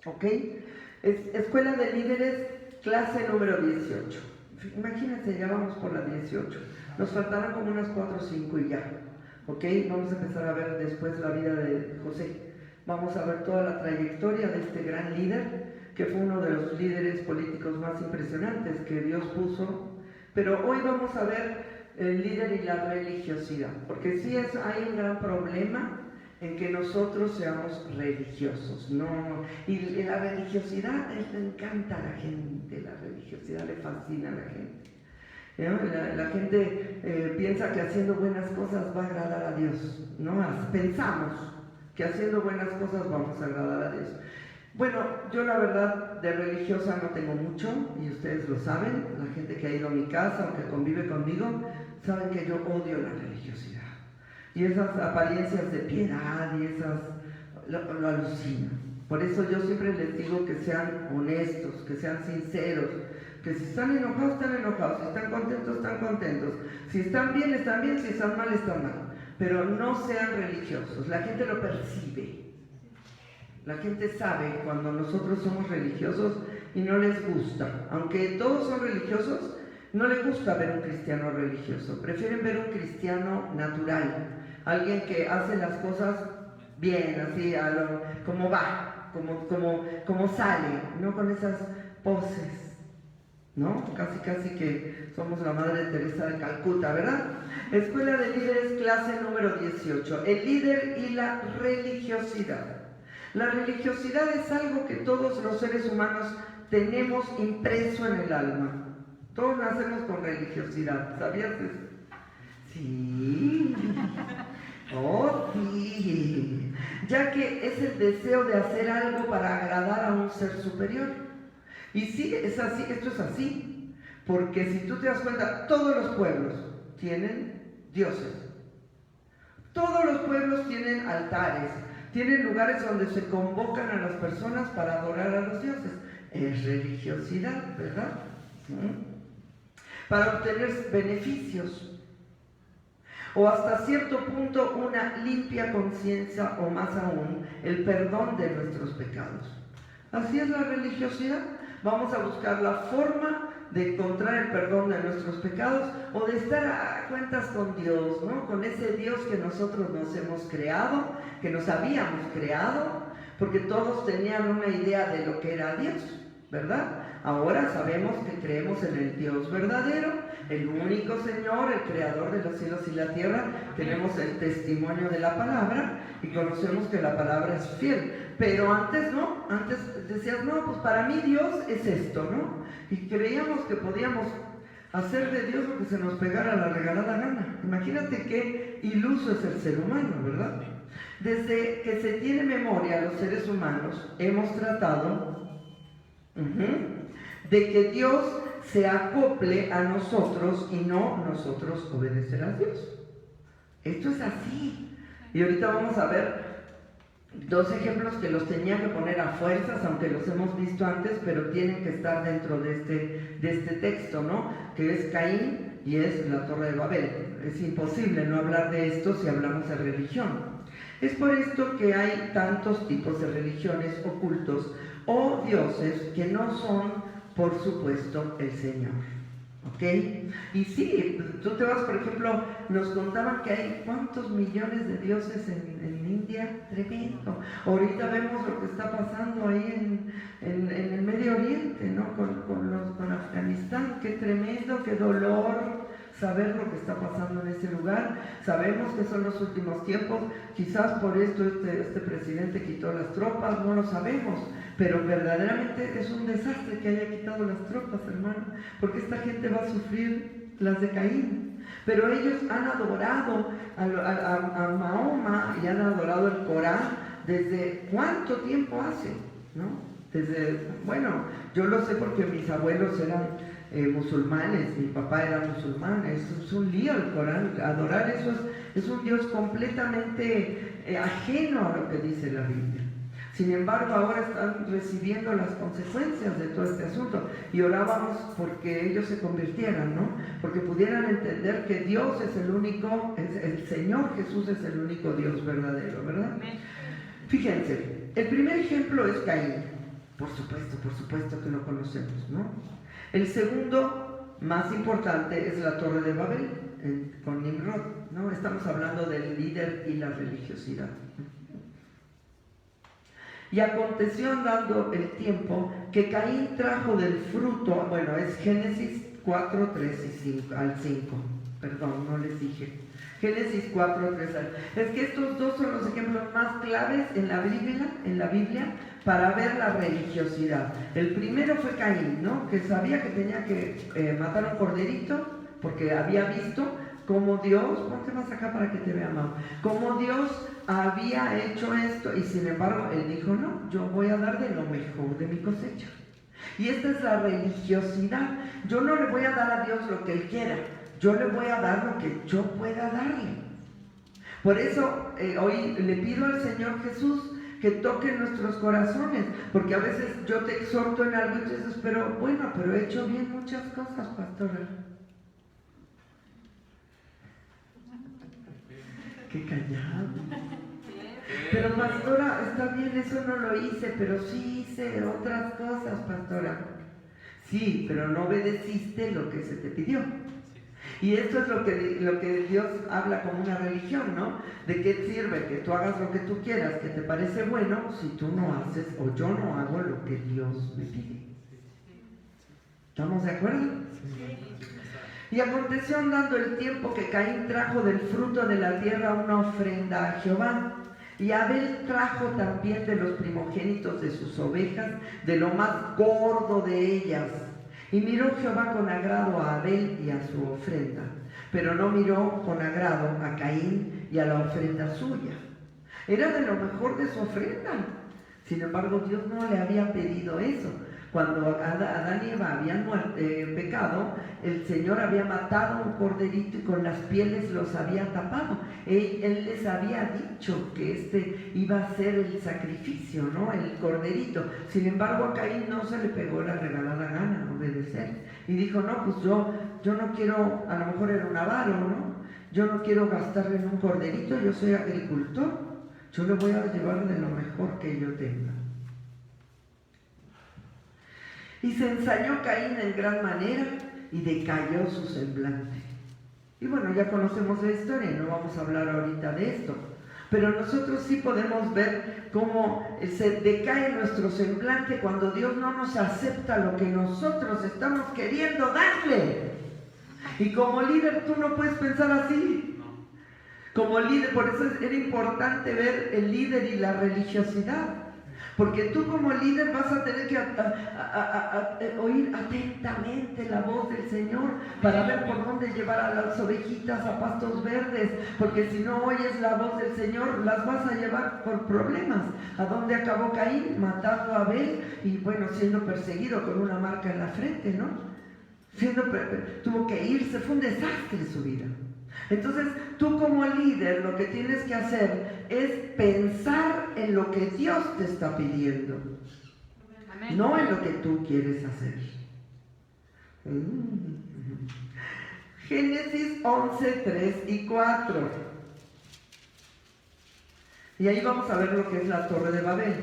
¿Ok? Escuela de Líderes, clase número 18. Imagínense, ya vamos por la 18. Nos faltarán como unas 4 o 5 y ya. ¿Ok? Vamos a empezar a ver después la vida de José. Vamos a ver toda la trayectoria de este gran líder, que fue uno de los líderes políticos más impresionantes que Dios puso. Pero hoy vamos a ver el líder y la religiosidad, porque sí hay un gran problema en que nosotros seamos religiosos, ¿no? Y la religiosidad le encanta a la gente, la religiosidad le fascina a la gente, ¿no? La gente piensa que haciendo buenas cosas va a agradar a Dios, ¿no? Pensamos que haciendo buenas cosas vamos a agradar a Dios. Bueno, yo la verdad de religiosa no tengo mucho, y ustedes lo saben, la gente que ha ido a mi casa o que convive conmigo, saben que yo odio la religiosidad. Y esas apariencias de piedad y esas, lo alucino. Por eso yo siempre les digo que sean honestos, que sean sinceros, que si están enojados, están enojados, si están contentos, están contentos, si están bien, si están mal, pero no sean religiosos. La gente lo percibe. La gente sabe cuando nosotros somos religiosos y no les gusta. Aunque todos son religiosos, no les gusta ver un cristiano religioso. Prefieren ver un cristiano natural. Alguien que hace las cosas bien, así, como va, como sale, no con esas poses, ¿no? Casi que somos la Madre Teresa de Calcuta, ¿verdad? Escuela de Líderes, clase número 18. El líder y la religiosidad. La religiosidad es algo que todos los seres humanos tenemos impreso en el alma. Todos nacemos con religiosidad, ¿sabías eso? Sí. Oh, sí. Ya que es el deseo de hacer algo para agradar a un ser superior. Y sí, es así, esto es así. Porque si tú te das cuenta, todos los pueblos tienen dioses. Todos los pueblos tienen altares. Tienen lugares donde se convocan a las personas para adorar a los dioses. Es religiosidad, ¿verdad? Para obtener beneficios. O hasta cierto punto una limpia conciencia, o más aún, el perdón de nuestros pecados. Así es la religiosidad. Vamos a buscar la forma de encontrar el perdón de nuestros pecados o de estar a cuentas con Dios, ¿no? Con ese Dios que nosotros nos hemos creado, que nos habíamos creado, porque todos tenían una idea de lo que era Dios, ¿verdad? Ahora sabemos que creemos en el Dios verdadero, el único Señor, el creador de los cielos y la tierra. Tenemos el testimonio de la palabra y conocemos que la palabra es fiel. Pero antes no, antes decías, no, pues para mí Dios es esto, ¿no? Y creíamos que podíamos hacer de Dios lo que se nos pegara la regalada gana. Imagínate qué iluso es el ser humano, ¿verdad? Desde que se tiene memoria los seres humanos, hemos tratado de que Dios se acople a nosotros y no nosotros obedecer a Dios. Esto es así. Y ahorita vamos a ver dos ejemplos que los tenía que poner a fuerzas, aunque los hemos visto antes, pero tienen que estar dentro de este texto, ¿no? Que es Caín y es la Torre de Babel. Es imposible no hablar de esto si hablamos de religión. Es por esto que hay tantos tipos de religiones ocultos o dioses que no son, por supuesto, el Señor. ¿Ok? Y sí, tú te vas, por ejemplo, nos contaban que hay cuántos millones de dioses en India, tremendo. Ahorita vemos lo que está pasando ahí en el Medio Oriente, ¿no? Con Afganistán, qué tremendo, qué dolor saber lo que está pasando en ese lugar. Sabemos que son los últimos tiempos, quizás por esto este presidente quitó las tropas, no lo sabemos, pero verdaderamente es un desastre que haya quitado las tropas, hermano, porque esta gente va a sufrir las de Caín. Pero ellos han adorado a Mahoma y han adorado el Corán desde ¿cuánto tiempo hace? ¿No? Bueno, yo lo sé porque mis abuelos eran musulmanes, mi papá era musulmán. Es un lío el Corán, adorar eso es un Dios completamente ajeno a lo que dice la Biblia. Sin embargo, ahora están recibiendo las consecuencias de todo este asunto y orábamos porque ellos se convirtieran, ¿no? Porque pudieran entender que Dios es el único, el Señor Jesús es el único Dios verdadero, ¿verdad? Fíjense, el primer ejemplo es Caín. Por supuesto que lo conocemos, ¿no? El segundo, más importante, es la Torre de Babel, con Nimrod, ¿no? Estamos hablando del líder y la religiosidad. Y aconteció andando el tiempo que Caín trajo del fruto, bueno, es Génesis 4, 3 y 5, al 5, perdón, no les dije. Génesis 4, 3 al 5. Es que estos dos son los ejemplos más claves en la Biblia para ver la religiosidad. El primero fue Caín, ¿no? Que sabía que tenía que matar un corderito porque había visto cómo Dios, ponte más acá para que te vea, mamá, cómo Dios había hecho esto, y sin embargo él dijo, no, yo voy a dar de lo mejor de mi cosecha. Y esta es la religiosidad. Yo no le voy a dar a Dios lo que Él quiera, yo le voy a dar lo que yo pueda darle. Por eso hoy le pido al Señor Jesús que toque nuestros corazones, porque a veces yo te exhorto en algo y tú dices, pero he hecho bien muchas cosas, pastora. Qué callado. Pero pastora, está bien, eso no lo hice, pero sí hice otras cosas, pastora. Sí, pero no obedeciste lo que se te pidió. Y esto es lo que Dios habla como una religión, ¿no? ¿De qué sirve que tú hagas lo que tú quieras, que te parece bueno, si tú no haces o yo no hago lo que Dios me pide? ¿Estamos de acuerdo? Y aconteció andando el tiempo que Caín trajo del fruto de la tierra una ofrenda a Jehová. Y Abel trajo también de los primogénitos de sus ovejas, de lo más gordo de ellas. Y miró Jehová con agrado a Abel y a su ofrenda, pero no miró con agrado a Caín y a la ofrenda suya. Era de lo mejor de su ofrenda. Sin embargo, Dios no le había pedido eso. Cuando Adán y Eva habían pecado, el Señor había matado un corderito y con las pieles los había tapado. Él les había dicho que este iba a ser el sacrificio, ¿no? El corderito. Sin embargo, a Caín no se le pegó la regalada gana obedecer. Y dijo, no, pues yo no quiero, a lo mejor era un avaro, ¿no? Yo no quiero gastar en un corderito, yo soy agricultor. Yo le voy a llevar de lo mejor que yo tenga. Y se ensañó Caín en gran manera y decayó su semblante. Y bueno, ya conocemos la historia, no vamos a hablar ahorita de esto. Pero nosotros sí podemos ver cómo se decae nuestro semblante cuando Dios no nos acepta lo que nosotros estamos queriendo darle. Y como líder tú no puedes pensar así. Como líder, por eso era importante ver el líder y la religiosidad. Porque tú como líder vas a tener que oír atentamente la voz del Señor para ver por dónde llevar a las ovejitas a pastos verdes. Porque si no oyes la voz del Señor, las vas a llevar por problemas. ¿A dónde acabó Caín? Matando a Abel y bueno, siendo perseguido con una marca en la frente, ¿no? Tuvo que irse, fue un desastre su vida. Entonces, tú como líder lo que tienes que hacer es pensar en lo que Dios te está pidiendo. Amén. No en lo que tú quieres hacer. Génesis 11, 3 y 4. Y ahí vamos a ver lo que es la Torre de Babel.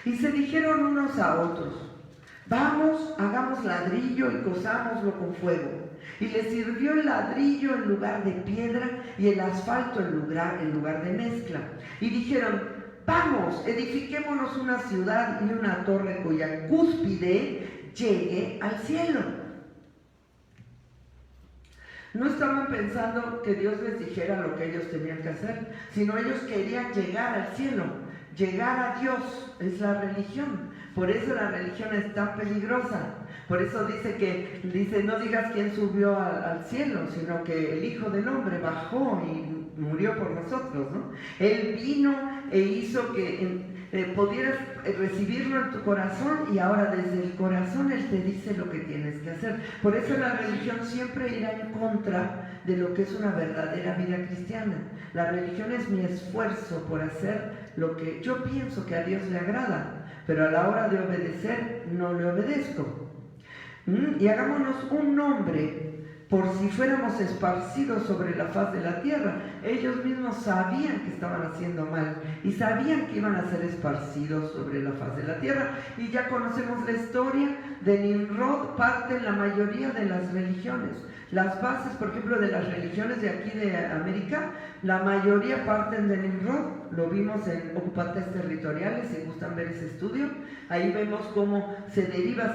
Y se dijeron unos a otros, vamos, hagamos ladrillo y cosámoslo con fuego. Y les sirvió el ladrillo en lugar de piedra y el asfalto en lugar de mezcla. Y dijeron, vamos, edifiquémonos una ciudad y una torre cuya cúspide llegue al cielo. No estaban pensando que Dios les dijera lo que ellos tenían que hacer, sino ellos querían llegar al cielo, llegar a Dios. Es la religión. Por eso la religión es tan peligrosa. Por eso dice, no digas quién subió al cielo, sino que el Hijo del Hombre bajó y murió por nosotros, ¿no? Él vino e hizo que pudieras recibirlo en tu corazón y ahora desde el corazón Él te dice lo que tienes que hacer. Por eso la religión siempre irá en contra de lo que es una verdadera vida cristiana. La religión es mi esfuerzo por hacer lo que yo pienso que a Dios le agrada, pero a la hora de obedecer no le obedezco. Y hagámonos un nombre por si fuéramos esparcidos sobre la faz de la tierra. Ellos mismos sabían que estaban haciendo mal y sabían que iban a ser esparcidos sobre la faz de la tierra. Y ya conocemos la historia de Nimrod, parte la mayoría de las religiones. Las bases, por ejemplo, de las religiones de aquí de América, la mayoría parten de Nimrod. Lo vimos en Ocupantes Territoriales, si gustan ver ese estudio. Ahí vemos cómo se deriva,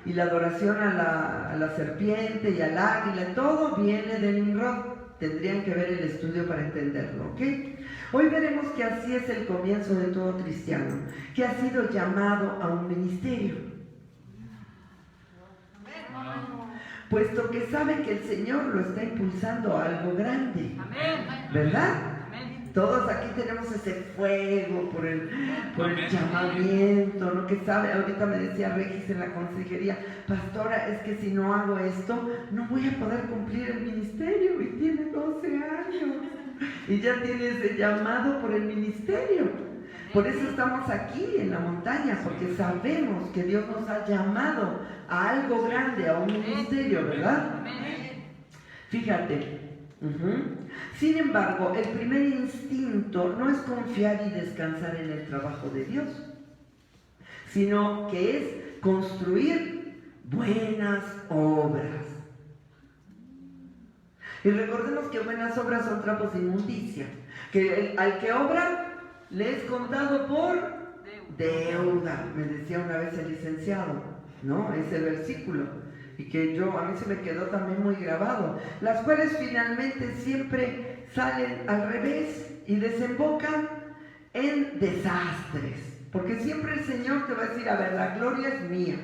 y la adoración a la serpiente y al águila, todo viene de Nimrod. Tendrían que ver el estudio para entenderlo, ¿ok? Hoy veremos que así es el comienzo de todo cristiano, que ha sido llamado a un ministerio. Puesto que sabe que el Señor lo está impulsando a algo grande, ¿verdad? Todos aquí tenemos ese fuego por el llamamiento, ¿no? Que sabe, ahorita me decía Regis en la consejería, pastora, es que si no hago esto, no voy a poder cumplir el ministerio, y tiene 12 años, y ya tiene ese llamado por el ministerio. Por eso estamos aquí en la montaña, porque sabemos que Dios nos ha llamado a algo grande, a un ministerio, ¿verdad? Fíjate. Sin embargo, el primer instinto no es confiar y descansar en el trabajo de Dios, sino que es construir buenas obras. Y recordemos que buenas obras son trapos de inmundicia, que al que obra le es contado por deuda, me decía una vez el licenciado, ¿no? Ese versículo, y que a mí se me quedó también muy grabado, las cuales finalmente siempre salen al revés y desembocan en desastres, porque siempre el Señor te va a decir, a ver, la gloria es mía,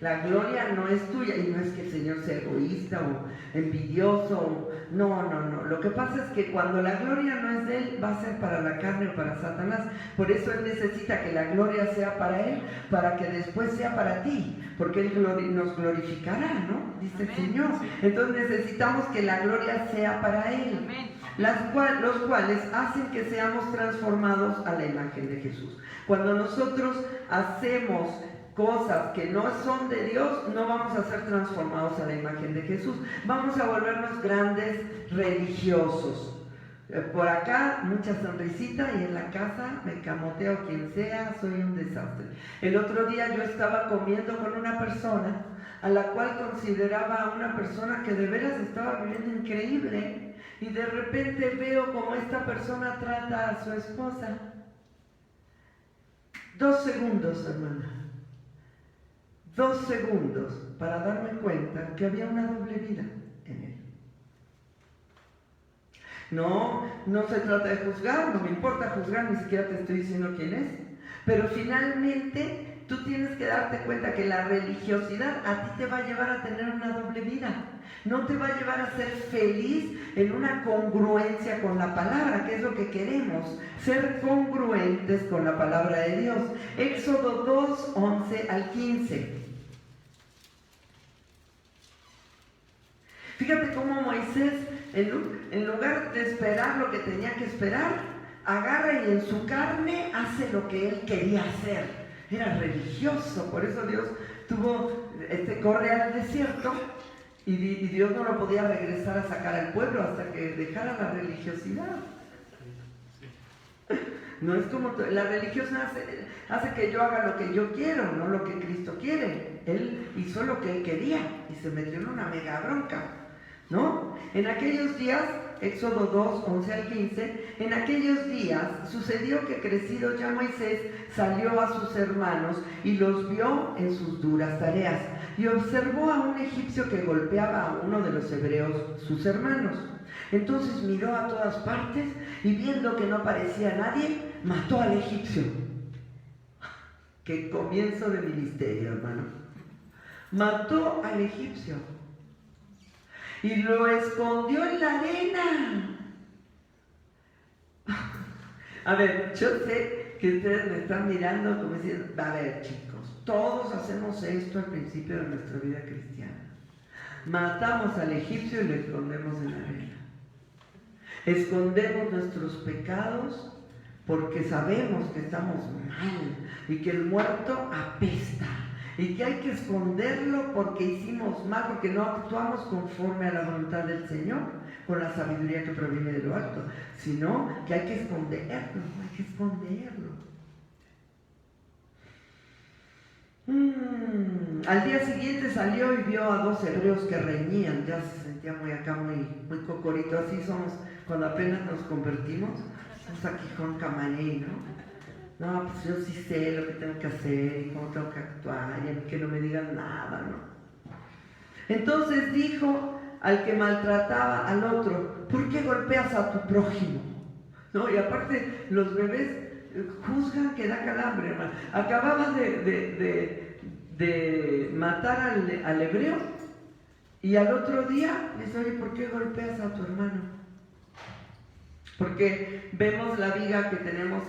la gloria no es tuya, y no es que el Señor sea egoísta o envidioso, no, lo que pasa es que cuando la gloria no es de Él, va a ser para la carne o para Satanás. Por eso Él necesita que la gloria sea para Él, para que después sea para ti, porque Él nos glorificará, ¿no? Dice el Señor. Entonces necesitamos que la gloria sea para Él, los cuales hacen que seamos transformados a la imagen de Jesús. Cuando nosotros hacemos cosas que no son de Dios, no vamos a ser transformados a la imagen de Jesús. Vamos a volvernos grandes religiosos. Por acá, mucha sonrisita, y en la casa me camoteo quien sea, soy un desastre. El otro día yo estaba comiendo con una persona a la cual consideraba una persona que de veras estaba viviendo increíble, y de repente veo cómo esta persona trata a su esposa. 2 segundos, hermana. 2 segundos para darme cuenta que había una doble vida en él. No se trata de juzgar, no me importa juzgar, ni siquiera te estoy diciendo quién es, pero finalmente tú tienes que darte cuenta que la religiosidad a ti te va a llevar a tener una doble vida, no te va a llevar a ser feliz en una congruencia con la palabra, que es lo que queremos, ser congruentes con la palabra de Dios. Éxodo 2, 11 al 15. Fíjate cómo Moisés, en lugar de esperar lo que tenía que esperar, agarra y en su carne hace lo que él quería hacer. Era religioso, por eso Dios corre al desierto, y Dios no lo podía regresar a sacar al pueblo hasta que dejara la religiosidad. No es como la religión hace que yo haga lo que yo quiero, no lo que Cristo quiere. Él hizo lo que él quería y se metió en una mega bronca, ¿no? En aquellos días, Éxodo 2, 11 al 15, en aquellos días sucedió que crecido ya Moisés salió a sus hermanos y los vio en sus duras tareas, y observó a un egipcio que golpeaba a uno de los hebreos, sus hermanos. Entonces miró a todas partes y viendo que no aparecía nadie, mató al egipcio. ¡Qué comienzo de ministerio, hermano! Mató al egipcio y lo escondió en la arena. A ver, yo sé que ustedes me están mirando como diciendo, a ver, chicos, todos hacemos esto al principio de nuestra vida cristiana. Matamos al egipcio y lo escondemos en la arena. Escondemos nuestros pecados porque sabemos que estamos mal y que el muerto apesta y que hay que esconderlo porque hicimos mal, porque no actuamos conforme a la voluntad del Señor, con la sabiduría que proviene de lo alto, sino que hay que esconderlo, hay que esconderlo. Al día siguiente salió y vio a 2 hebreos que reñían, ya se sentía muy acá, muy cocorito, así somos cuando apenas nos convertimos, estamos aquí con camarín, ¿no? No, pues yo sí sé lo que tengo que hacer y cómo tengo que actuar y que no me digan nada, ¿no? Entonces dijo al que maltrataba al otro, ¿por qué golpeas a tu prójimo? ¿No? Y aparte los bebés juzgan que da calambre, hermano. Acababa de matar al hebreo y al otro día dice, oye, ¿por qué golpeas a tu hermano? Porque vemos la viga que tenemos,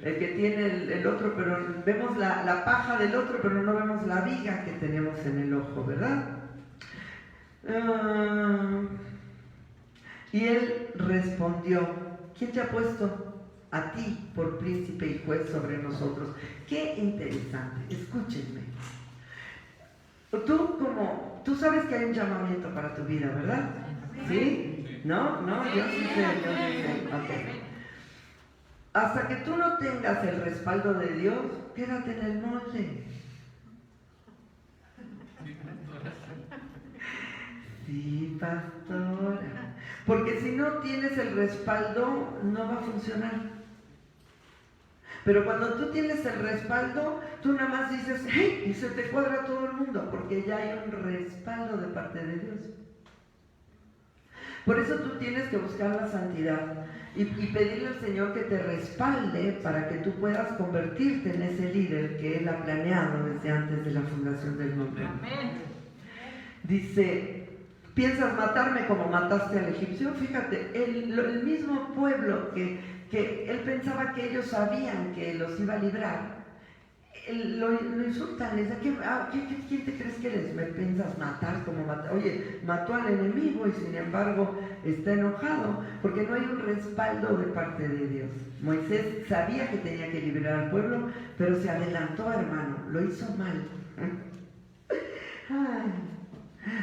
que tiene el otro, pero vemos la paja del otro, pero no vemos la viga que tenemos en el ojo, ¿verdad? Y él respondió, ¿quién te ha puesto a ti por príncipe y juez sobre nosotros? Qué interesante, escúchenme. Tú sabes que hay un llamamiento para tu vida, ¿verdad? ¿Sí? ¿No? Yo sí sé. Okay. Hasta que tú no tengas el respaldo de Dios, quédate en el molde. Sí, pastora. Porque si no tienes el respaldo, no va a funcionar. Pero cuando tú tienes el respaldo, tú nada más dices, ¡hey! Y se te cuadra todo el mundo, porque ya hay un respaldo de parte de Dios. Por eso tú tienes que buscar la santidad y pedirle al Señor que te respalde para que tú puedas convertirte en ese líder que Él ha planeado desde antes de la fundación del mundo. Amén. Dice, ¿piensas matarme como mataste al egipcio? Fíjate, el mismo pueblo que él pensaba que ellos sabían que los iba a librar, lo insultan, les dice, ¿quién te crees que eres? ¿Me piensas matar como matar? Oye, mató al enemigo y sin embargo está enojado porque no hay un respaldo de parte de Dios. Moisés sabía que tenía que liberar al pueblo, pero se adelantó, hermano, lo hizo mal. Ay,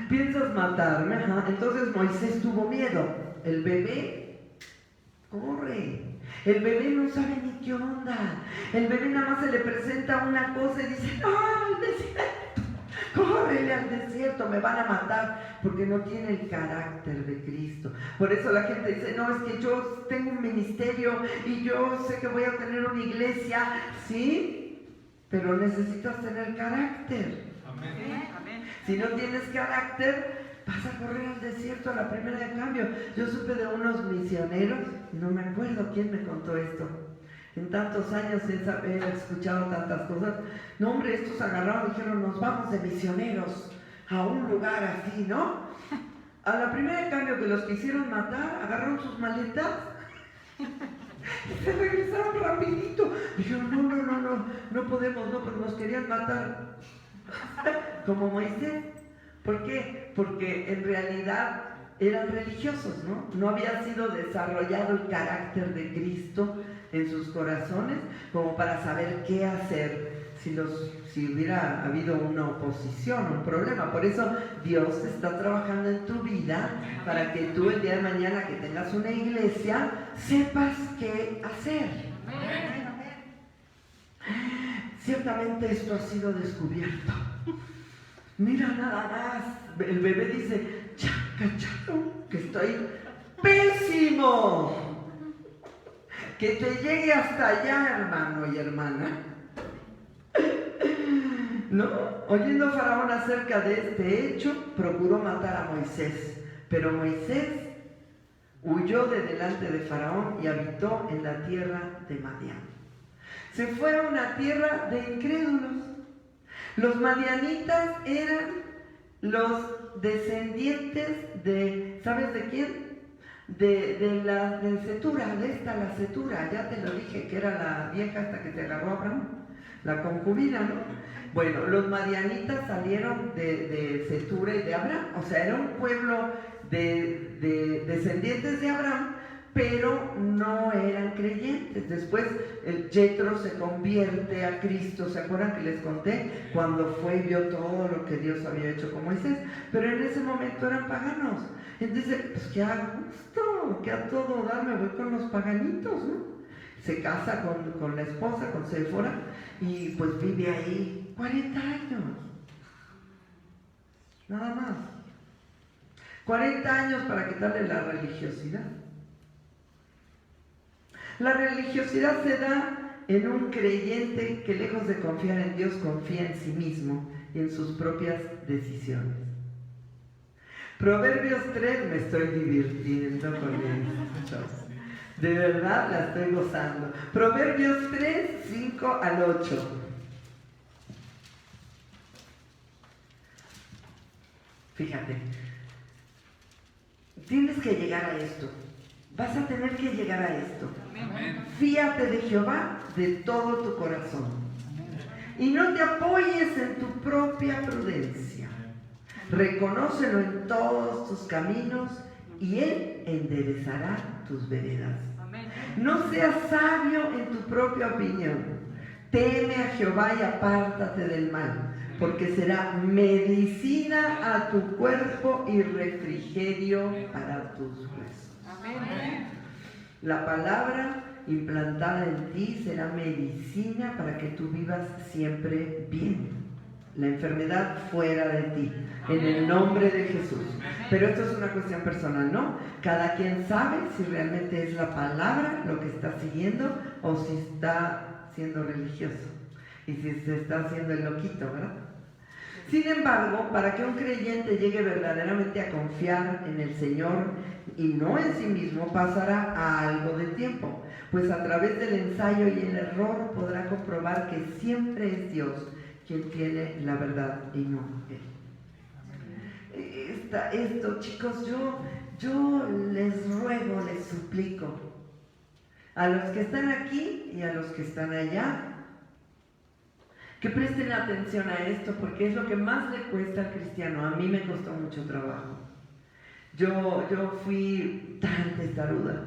¿piensas matarme? Ajá. Entonces Moisés tuvo miedo. El bebé corre. El bebé no sabe ni qué onda. El bebé nada más se le presenta una cosa y dice, ¡no, al desierto! ¡Córrele al desierto! Me van a matar. Porque no tiene el carácter de Cristo. Por eso la gente dice, no, es que yo tengo un ministerio y yo sé que voy a tener una iglesia. Sí, pero necesitas tener carácter. Amén. Si no tienes carácter, vas a correr al desierto a la primera de cambio. Yo supe de unos misioneros, no me acuerdo quién me contó esto. En tantos años he escuchado tantas cosas. No, hombre, estos agarraron y dijeron, nos vamos de misioneros a un lugar así, ¿no? A la primera de cambio que los quisieron matar, agarraron sus maletas y se regresaron rapidito. Dijeron, no podemos, no, pero nos querían matar. Como Moisés. ¿Por qué? Porque en realidad eran religiosos, ¿no? No había sido desarrollado el carácter de Cristo en sus corazones como para saber qué hacer si hubiera habido una oposición, un problema. Por eso Dios está trabajando en tu vida para que tú el día de mañana que tengas una iglesia sepas qué hacer. Amén. Ciertamente esto ha sido descubierto. Mira nada más, el bebé dice, ya cacharon que estoy pésimo. Que te llegue hasta allá, hermano y hermana. ¿No? Oyendo Faraón acerca de este hecho, procuró matar a Moisés. Pero Moisés huyó de delante de Faraón y habitó en la tierra de Madián. Se fue a una tierra de incrédulos. Los madianitas eran los descendientes de, ¿sabes de quién? De Cetura, la Cetura, ya te lo dije, que era la vieja hasta que te agarró Abraham, la concubina, ¿no? Bueno, los madianitas salieron de Cetura y de Abraham, o sea, era un pueblo de descendientes de Abraham, pero no eran creyentes. Después el Jethro se convierte a Cristo. ¿Se acuerdan que les conté? Cuando fue y vio todo lo que Dios había hecho con Moisés. Pero en ese momento eran paganos. Entonces, pues que a gusto, que a todo dar me voy con los paganitos, ¿no? Se casa con la esposa, con Séfora, y pues vive ahí 40 años. Nada más. 40 años para quitarle la religiosidad. La religiosidad se da en un creyente que, lejos de confiar en Dios, confía en sí mismo y en sus propias decisiones. Proverbios 3, me estoy divirtiendo con esto. De verdad la estoy gozando. Proverbios 3, 5 al 8. Fíjate, tienes que llegar a esto. Vas a tener que llegar a esto. Amén. Fíate de Jehová de todo tu corazón. Y no te apoyes en tu propia prudencia. Reconócelo en todos tus caminos y Él enderezará tus veredas. Amén. No seas sabio en tu propia opinión. Teme a Jehová y apártate del mal, porque será medicina a tu cuerpo y refrigerio para tus huesos. Amén. La palabra implantada en ti será medicina para que tú vivas siempre bien. La enfermedad fuera de ti, en el nombre de Jesús. Pero esto es una cuestión personal, ¿no? Cada quien sabe si realmente es la palabra lo que está siguiendo o si está siendo religioso y si se está haciendo el loquito, ¿verdad? Sin embargo, para que un creyente llegue verdaderamente a confiar en el Señor y no en sí mismo, pasará a algo de tiempo, pues a través del ensayo y el error podrá comprobar que siempre es Dios quien tiene la verdad y no Él. Esto, chicos, yo les ruego, les suplico, a los que están aquí y a los que están allá, que presten atención a esto, porque es lo que más le cuesta al cristiano. A mí me costó mucho trabajo. Yo fui tan testaruda,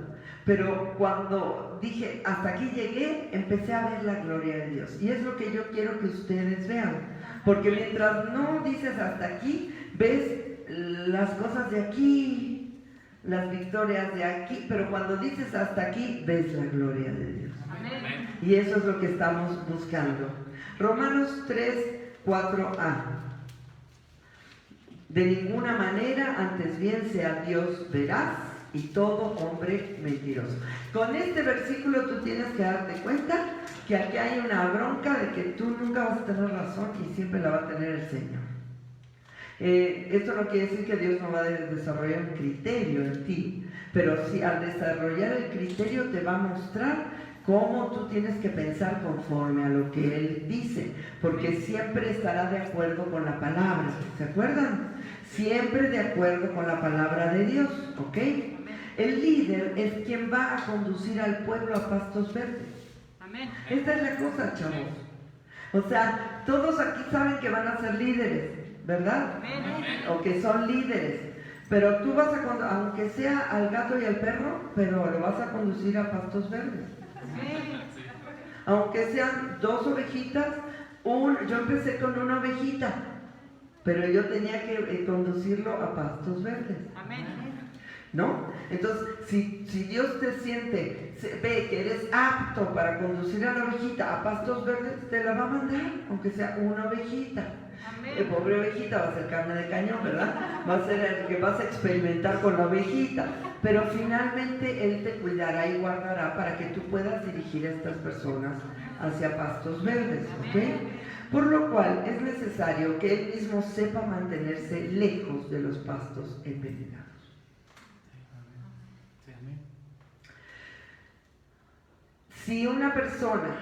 pero cuando dije, hasta aquí llegué, empecé a ver la gloria de Dios. Y es lo que yo quiero que ustedes vean, porque mientras no dices hasta aquí, ves las cosas de aquí, las victorias de aquí, pero cuando dices hasta aquí, ves la gloria de Dios. Amén. Y eso es lo que estamos buscando. Romanos 3, 4a. De ninguna manera, antes bien sea Dios veraz y todo hombre mentiroso. Con este versículo tú tienes que darte cuenta que aquí hay una bronca de que tú nunca vas a tener razón y siempre la va a tener el Señor. Esto no quiere decir que Dios no va a desarrollar un criterio en ti, pero sí, al desarrollar el criterio te va a mostrar cómo tú tienes que pensar conforme a lo que Él dice, porque siempre estará de acuerdo con la palabra, ¿se acuerdan? Siempre de acuerdo con la palabra de Dios, ¿ok? El líder es quien va a conducir al pueblo a pastos verdes. Amén. Esta es la cosa, chavos. O sea, todos aquí saben que van a ser líderes, ¿verdad? Amén. O que son líderes. Pero tú vas a, aunque sea al gato y al perro, pero lo vas a conducir a pastos verdes. Amén. Aunque sean 2 ovejitas, yo empecé con una ovejita, pero yo tenía que conducirlo a pastos verdes. Amén. ¿No? Entonces, si Dios te ve que eres apto para conducir a la ovejita a pastos verdes, te la va a mandar, aunque sea una ovejita. El pobre ovejita va a ser carne de cañón, ¿verdad? Va a ser el que vas a experimentar con la ovejita. Pero finalmente Él te cuidará y guardará para que tú puedas dirigir a estas personas hacia pastos verdes, ¿ok? Por lo cual es necesario que Él mismo sepa mantenerse lejos de los pastos envenenados. Si una persona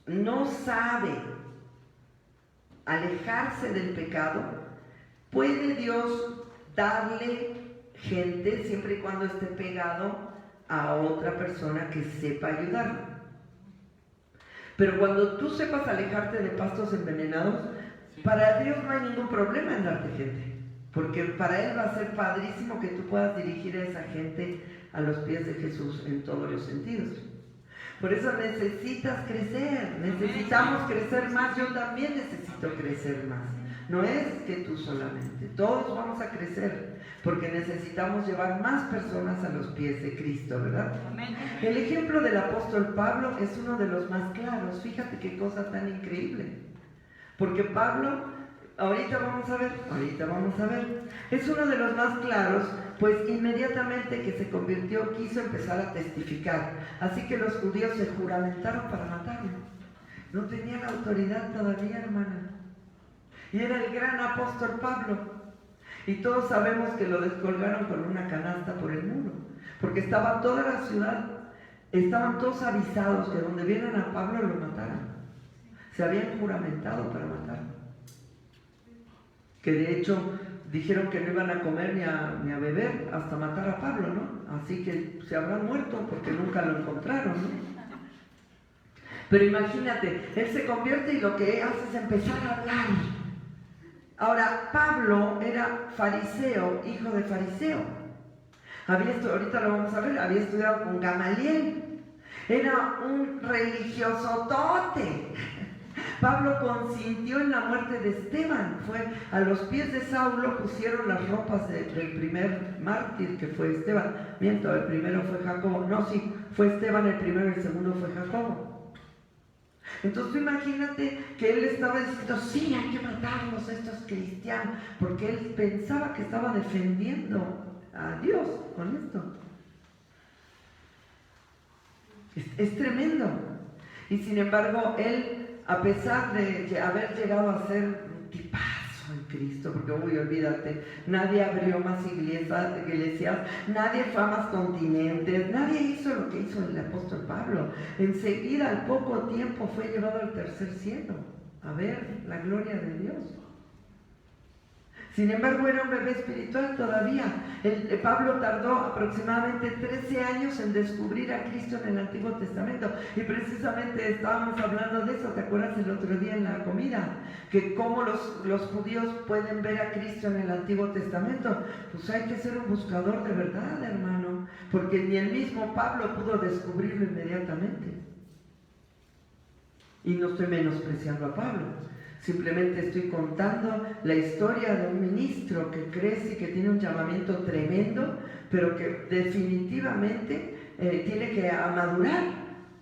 no sabe alejarse del pecado, puede Dios darle gente siempre y cuando esté pegado a otra persona que sepa ayudarlo. Pero cuando tú sepas alejarte de pastos envenenados, para Dios no hay ningún problema en darte gente, porque para Él va a ser padrísimo que tú puedas dirigir a esa gente a los pies de Jesús en todos los sentidos. Por eso necesitas crecer, necesitamos crecer más, yo también necesito crecer más. No es que tú solamente, todos vamos a crecer, porque necesitamos llevar más personas a los pies de Cristo, ¿verdad? El ejemplo del apóstol Pablo es uno de los más claros, fíjate qué cosa tan increíble. Porque Pablo, ahorita vamos a ver, es uno de los más claros, pues inmediatamente que se convirtió quiso empezar a testificar. Así que los judíos se juramentaron para matarlo. No tenían autoridad todavía, hermana. Y era el gran apóstol Pablo. Y todos sabemos que lo descolgaron con una canasta por el muro. Porque estaba toda la ciudad, estaban todos avisados que donde vieran a Pablo lo mataran. Se habían juramentado para matarlo. Que de hecho dijeron que no iban a comer ni a beber hasta matar a Pablo, ¿no? Así que se habrán muerto porque nunca lo encontraron, ¿no? Pero imagínate, él se convierte y lo que hace es empezar a hablar. Ahora, Pablo era fariseo, hijo de fariseo. Ahorita lo vamos a ver, había estudiado con Gamaliel. Era un religioso tote. Pablo consintió en la muerte de Esteban. Fue a los pies de Saulo, pusieron las ropas del primer mártir que fue Esteban. Miento, el primero fue Jacobo. No, sí, fue Esteban el primero, el segundo fue Jacobo. Entonces tú imagínate que él estaba diciendo, sí, hay que matarlos a estos cristianos, porque él pensaba que estaba defendiendo a Dios con esto. Es tremendo. Y sin embargo, él, a pesar de haber llegado a ser un tipazo en Cristo, porque olvídate, nadie abrió más iglesias, nadie fue a más continentes, nadie hizo lo que hizo el apóstol Pablo. Enseguida, al poco tiempo, fue llevado al tercer cielo a ver la gloria de Dios. Sin embargo, era un bebé espiritual todavía. Pablo tardó aproximadamente 13 años en descubrir a Cristo en el Antiguo Testamento. Y precisamente estábamos hablando de eso, ¿te acuerdas el otro día en la comida? Que cómo los judíos pueden ver a Cristo en el Antiguo Testamento. Pues hay que ser un buscador de verdad, hermano. Porque ni el mismo Pablo pudo descubrirlo inmediatamente. Y no estoy menospreciando a Pablo. Simplemente estoy contando la historia de un ministro que crece y que tiene un llamamiento tremendo, pero que definitivamente tiene que madurar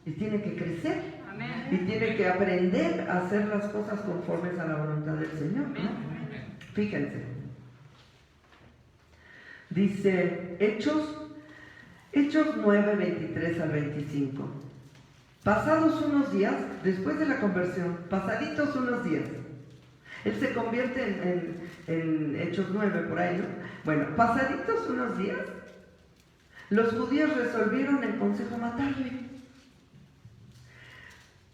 y tiene que crecer. Amén. Y tiene que aprender a hacer las cosas conformes a la voluntad del Señor, ¿no? Fíjense. Dice Hechos 9, 23 al 25. Pasados unos días, después de la conversión, pasaditos unos días, él se convierte en Hechos 9, por ahí, ¿no? Bueno, pasaditos unos días, los judíos resolvieron en consejo matarle.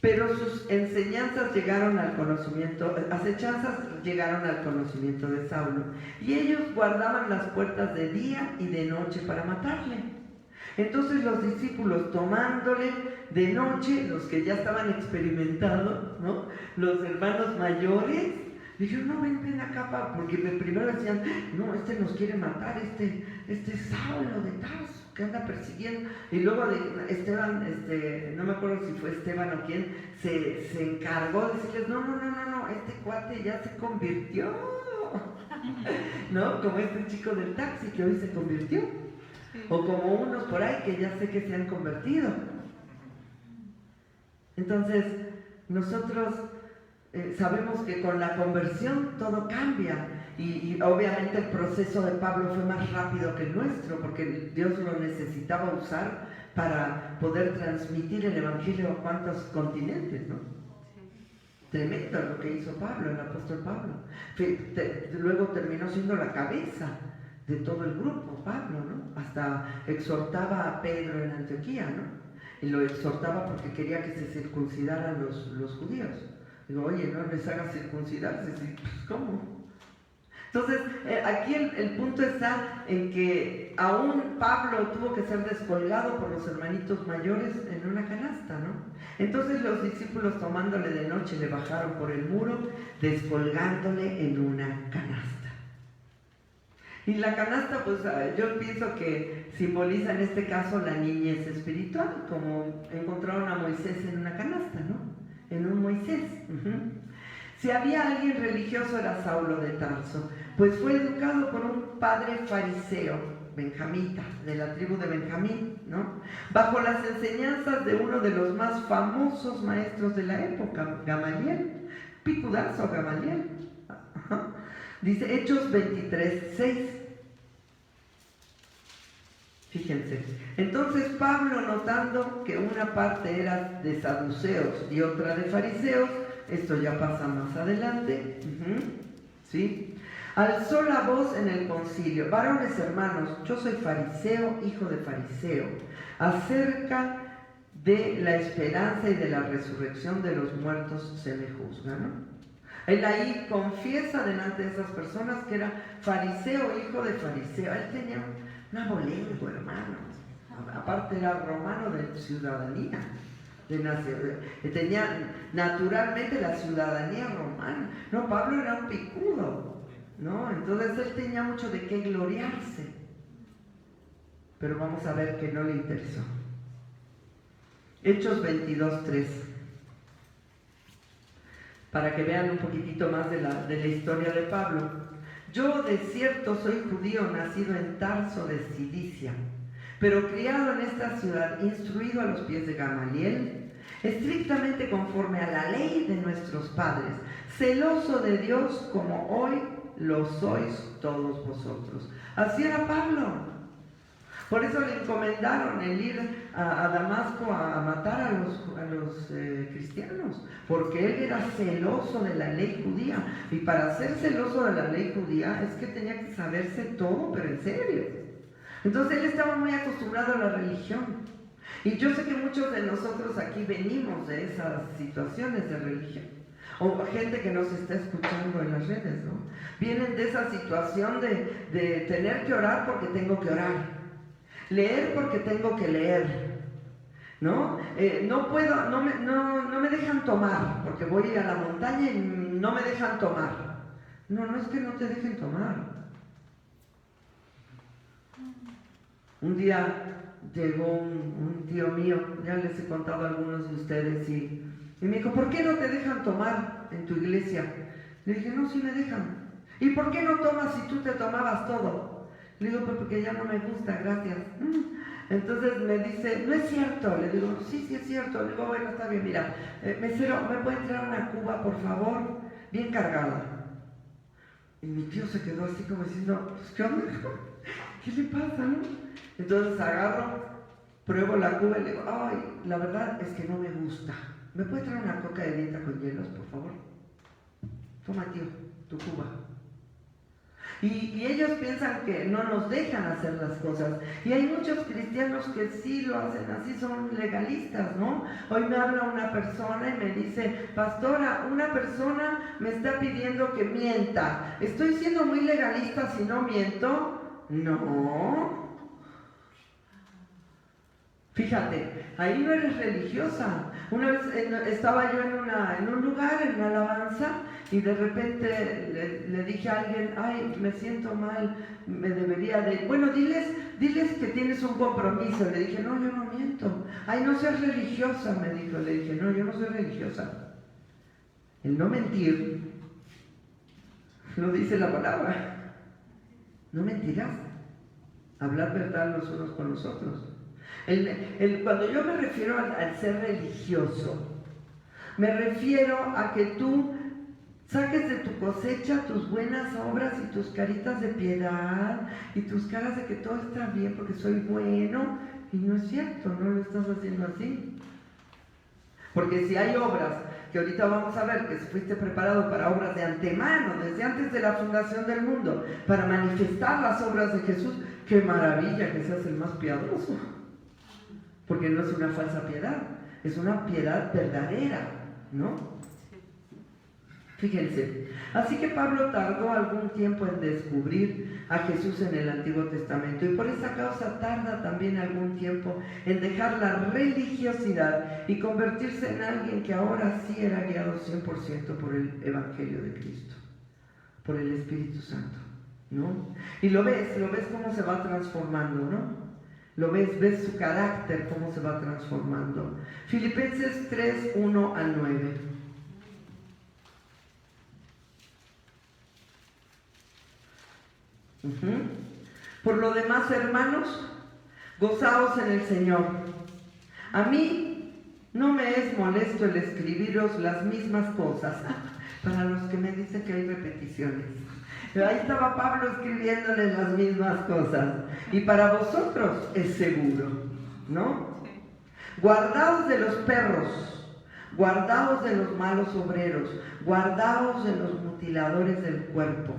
Pero sus enseñanzas llegaron al conocimiento, acechanzas llegaron al conocimiento de Saulo. Y ellos guardaban las puertas de día y de noche para matarle. Entonces los discípulos, tomándole de noche, los que ya estaban experimentados, ¿no? Los hermanos mayores, dijeron, no, ven acá, porque primero decían, no, nos quiere matar, este Saulo de Tarso, que anda persiguiendo. Y luego Esteban, no me acuerdo si fue Esteban o quién, se encargó de decirles, no, este cuate ya se convirtió, ¿no? Como este chico del taxi que hoy se convirtió. O como unos por ahí que ya sé que se han convertido. Entonces, nosotros sabemos que con la conversión todo cambia. Y obviamente el proceso de Pablo fue más rápido que el nuestro, porque Dios lo necesitaba usar para poder transmitir el Evangelio a cuantos continentes, ¿no? Tremendo lo que hizo Pablo, el apóstol Pablo. Luego terminó siendo la cabeza de todo el grupo, Pablo, ¿no? Hasta exhortaba a Pedro en Antioquía, ¿no? Y lo exhortaba porque quería que se circuncidaran los judíos. Digo, oye, no les hagas circuncidarse, pues ¿cómo? Entonces, aquí el punto está en que aún Pablo tuvo que ser descolgado por los hermanitos mayores en una canasta, ¿no? Entonces los discípulos, tomándole de noche, le bajaron por el muro, descolgándole en una canasta. Y la canasta, pues yo pienso que simboliza en este caso la niñez espiritual, como encontraron a Moisés en una canasta, ¿no? En un Moisés. Si había alguien religioso era Saulo de Tarso, pues fue educado por un padre fariseo, benjamita, de la tribu de Benjamín, ¿no? Bajo las enseñanzas de uno de los más famosos maestros de la época, Gamaliel, picudazo Gamaliel. Ajá. Dice Hechos 23:6. Fíjense, entonces Pablo, notando que una parte era de saduceos y otra de fariseos, esto ya pasa más adelante, ¿sí? Alzó la voz en el concilio: varones hermanos, yo soy fariseo, hijo de fariseo, acerca de la esperanza y de la resurrección de los muertos se me juzga, ¿no? Él ahí confiesa delante de esas personas que era fariseo, hijo de fariseo. Él tenía un abolengo, hermanos. Aparte era romano de ciudadanía. Tenía naturalmente la ciudadanía romana. No, Pablo era un picudo, ¿no? Entonces él tenía mucho de qué gloriarse. Pero vamos a ver que no le interesó. Hechos 22:3. Para que vean un poquitito más de la historia de Pablo. Yo de cierto soy judío, nacido en Tarso de Cilicia, pero criado en esta ciudad, instruido a los pies de Gamaliel, estrictamente conforme a la ley de nuestros padres, celoso de Dios como hoy lo sois todos vosotros. Así era Pablo. Por eso le encomendaron el ir a Damasco a matar a los cristianos, porque él era celoso de la ley judía. Y para ser celoso de la ley judía es que tenía que saberse todo, pero en serio. Entonces él estaba muy acostumbrado a la religión. Y yo sé que muchos de nosotros aquí venimos de esas situaciones de religión. O gente que nos está escuchando en las redes, ¿no? Vienen de esa situación de tener que orar porque tengo que orar. Leer porque tengo que leer, ¿no? No puedo, no me dejan tomar, porque voy a la montaña y no me dejan tomar. No es que no te dejen tomar. Un día llegó un tío mío, ya les he contado a algunos de ustedes, y me dijo: ¿por qué no te dejan tomar en tu iglesia? Le dije: no, sí me dejan. ¿Y por qué no tomas si tú te tomabas todo? Le digo: pues porque ya no me gusta, gracias. Entonces me dice: no es cierto. Le digo: sí es cierto. Le digo: bueno, está bien, mira, mesero, ¿me puede traer una cuba, por favor? Bien cargada. Y mi tío se quedó así como diciendo: pues, ¿qué onda? ¿Qué le pasa, no? Entonces agarro, pruebo la cuba y le digo: ay, la verdad es que no me gusta. ¿Me puede traer una coca de dieta con hielos, por favor? Toma, tío, tu cuba. Y ellos piensan que no nos dejan hacer las cosas. Y hay muchos cristianos que sí lo hacen así, son legalistas, ¿no? Hoy me habla una persona y me dice: pastora, una persona me está pidiendo que mienta. ¿Estoy siendo muy legalista si no miento? No. Fíjate, ahí no eres religiosa. Una vez estaba yo en un lugar, en una alabanza, y de repente le dije a alguien: ay, me siento mal, me debería de... Bueno, diles que tienes un compromiso. Le dije: no, yo no miento. Ay, no seas religiosa, me dijo. Le dije: no, yo no soy religiosa. El no mentir, lo dice la palabra. No mentirás. Hablar verdad los unos con los otros. Cuando yo me refiero al ser religioso, me refiero a que tú saques de tu cosecha tus buenas obras y tus caritas de piedad y tus caras de que todo está bien porque soy bueno, y no es cierto, no lo estás haciendo así. Porque si hay obras, que ahorita vamos a ver que fuiste preparado para obras de antemano, desde antes de la fundación del mundo, para manifestar las obras de Jesús, qué maravilla que seas el más piadoso. Porque no es una falsa piedad, es una piedad verdadera, ¿no? Fíjense, así que Pablo tardó algún tiempo en descubrir a Jesús en el Antiguo Testamento, y por esa causa tarda también algún tiempo en dejar la religiosidad y convertirse en alguien que ahora sí era guiado 100% por el Evangelio de Cristo, por el Espíritu Santo. ¿no? Y lo ves cómo se va transformando, ¿no? Lo ves su carácter, cómo se va transformando. Filipenses 3, 1 al 9. Por lo demás, hermanos, gozaos en el Señor. A mí no me es molesto el escribiros las mismas cosas. Para los que me dicen que hay repeticiones. Pero ahí estaba Pablo escribiéndoles las mismas cosas. Y para vosotros es seguro, ¿no? Guardaos de los perros, guardaos de los malos obreros, guardaos de los mutiladores del cuerpo.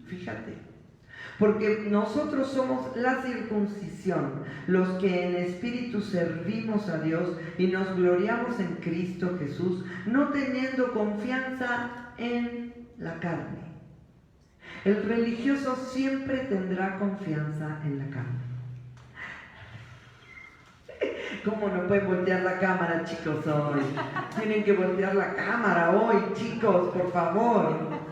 Fíjate. Porque nosotros somos la circuncisión, los que en espíritu servimos a Dios y nos gloriamos en Cristo Jesús, no teniendo confianza en la carne. El religioso siempre tendrá confianza en la carne. ¿Cómo no pueden voltear la cámara, chicos, hoy? Tienen que voltear la cámara hoy, chicos, por favor.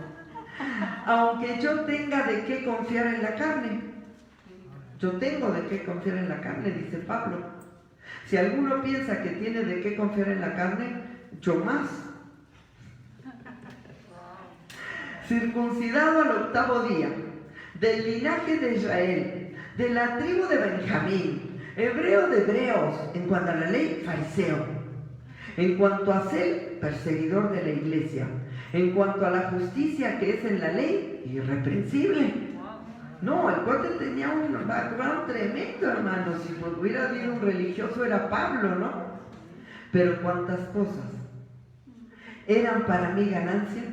Aunque yo tenga de qué confiar en la carne. Yo tengo de qué confiar en la carne, dice Pablo. Si alguno piensa que tiene de qué confiar en la carne, yo más. Circuncidado al 8º día, del linaje de Israel, de la tribu de Benjamín, hebreo de hebreos, en cuanto a la ley, fariseo, en cuanto a ser perseguidor de la iglesia, en cuanto a la justicia que es en la ley, irreprensible. No, el cuate tenía un background tremendo, hermano. Si hubiera habido un religioso era Pablo, ¿no? Pero cuántas cosas eran para mí ganancia,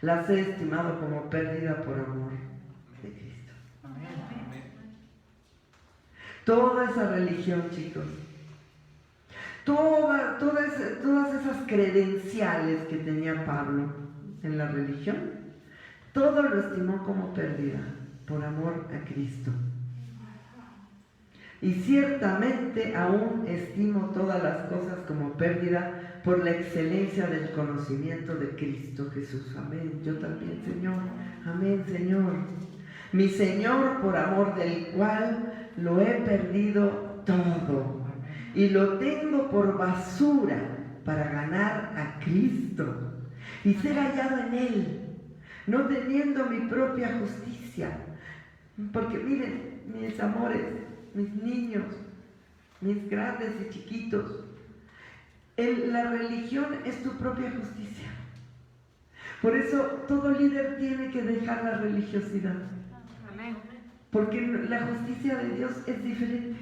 las he estimado como pérdida por amor de Cristo. Toda esa religión, chicos, todas esas credenciales que tenía Pablo en la religión, todo lo estimó como pérdida por amor a Cristo. Y ciertamente aún estimo todas las cosas como pérdida por la excelencia del conocimiento de Cristo Jesús. Amén. Yo también, Señor. Amén, Señor. Mi Señor, por amor del cual lo he perdido todo y lo tengo por basura para ganar a Cristo y ser hallado en Él, no teniendo mi propia justicia. Porque miren, mis amores, mis niños, mis grandes y chiquitos, la religión es tu propia justicia. Por eso todo líder tiene que dejar la religiosidad. Porque la justicia de Dios es diferente.